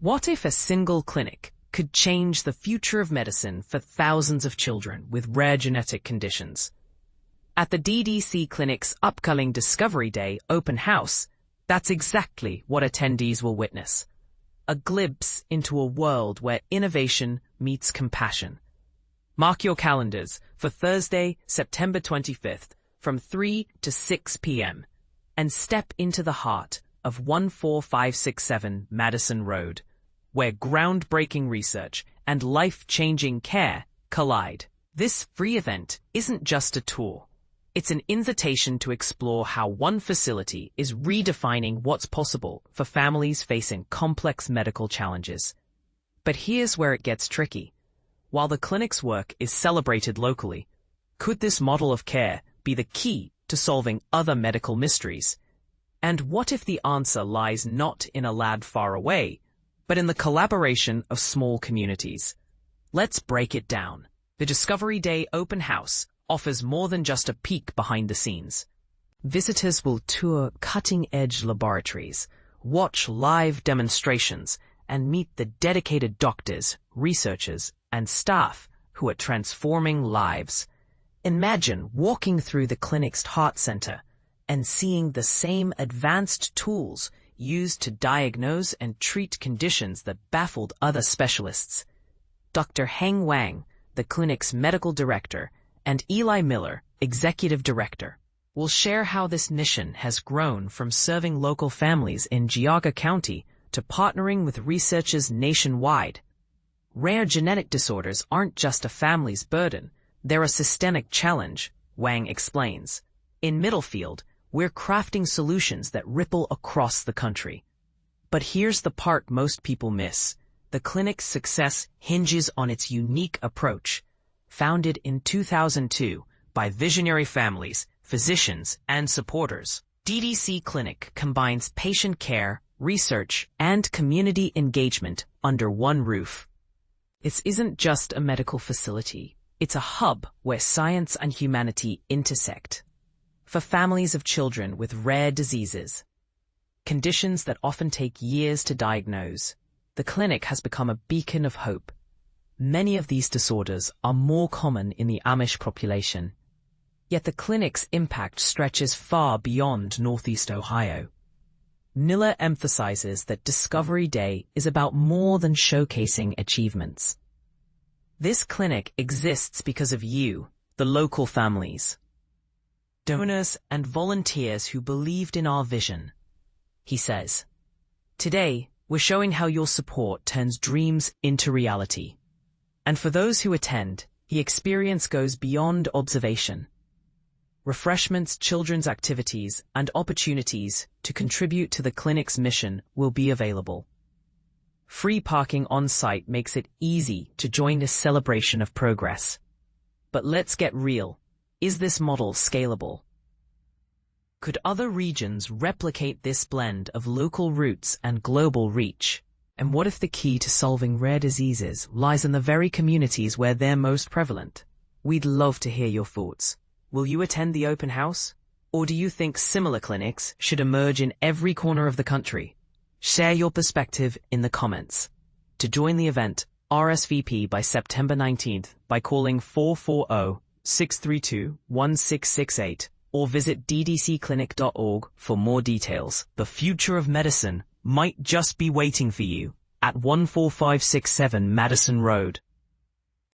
What if a single clinic could change the future of medicine for thousands of children with rare genetic conditions? At the DDC Clinic's upcoming Discovery Day open house, that's exactly what attendees will witness. A glimpse into a world where innovation meets compassion. Mark your calendars for Thursday, September 25th from 3 to 6 p.m. and step into the heart of 14567 Madison Road, where groundbreaking research and life-changing care collide. This free event isn't just a tour. It's an invitation to explore how one facility is redefining what's possible for families facing complex medical challenges. But here's where it gets tricky. While the clinic's work is celebrated locally, could this model of care be the key to solving other medical mysteries? And what if the answer lies not in a lab far away, but in the collaboration of small communities? Let's break it down. The Discovery Day open house offers more than just a peek behind the scenes. Visitors will tour cutting-edge laboratories, watch live demonstrations, and meet the dedicated doctors, researchers, and staff who are transforming lives. Imagine walking through the clinic's heart center and seeing the same advanced tools used to diagnose and treat conditions that baffled other specialists. Dr. Wang, the clinic's medical director, and Eli Miller, executive director, will share how this mission has grown from serving local families in Geauga County to partnering with researchers nationwide. Rare genetic disorders aren't just a family's burden, they're a systemic challenge, Wang explains. In Middlefield, we're crafting solutions that ripple across the country. But here's the part most people miss. The clinic's success hinges on its unique approach. Founded in 2002 by visionary families, physicians, and supporters, DDC Clinic combines patient care, research, and community engagement under one roof. This isn't just a medical facility. It's a hub where science and humanity intersect. For families of children with rare diseases, conditions that often take years to diagnose, the clinic has become a beacon of hope. Many of these disorders are more common in the Amish population, yet the clinic's impact stretches far beyond Northeast Ohio. Miller emphasizes that Discovery Day is about more than showcasing achievements. This clinic exists because of you, the local families, donors, and volunteers who believed in our vision. He says, "Today, we're showing how your support turns dreams into reality." And for those who attend, the experience goes beyond observation. Refreshments, children's activities, and opportunities to contribute to the clinic's mission will be available. Free parking on-site makes it easy to join this celebration of progress. But let's get real. Is this model scalable? Could other regions replicate this blend of local roots and global reach? And what if the key to solving rare diseases lies in the very communities where they're most prevalent? We'd love to hear your thoughts. Will you attend the open house? Or do you think similar clinics should emerge in every corner of the country? Share your perspective in the comments. To join the event, RSVP by September 19th by calling 440-632-1668 or visit ddcclinic.org for more details. The future of medicine might just be waiting for you at 14567 Madison Road.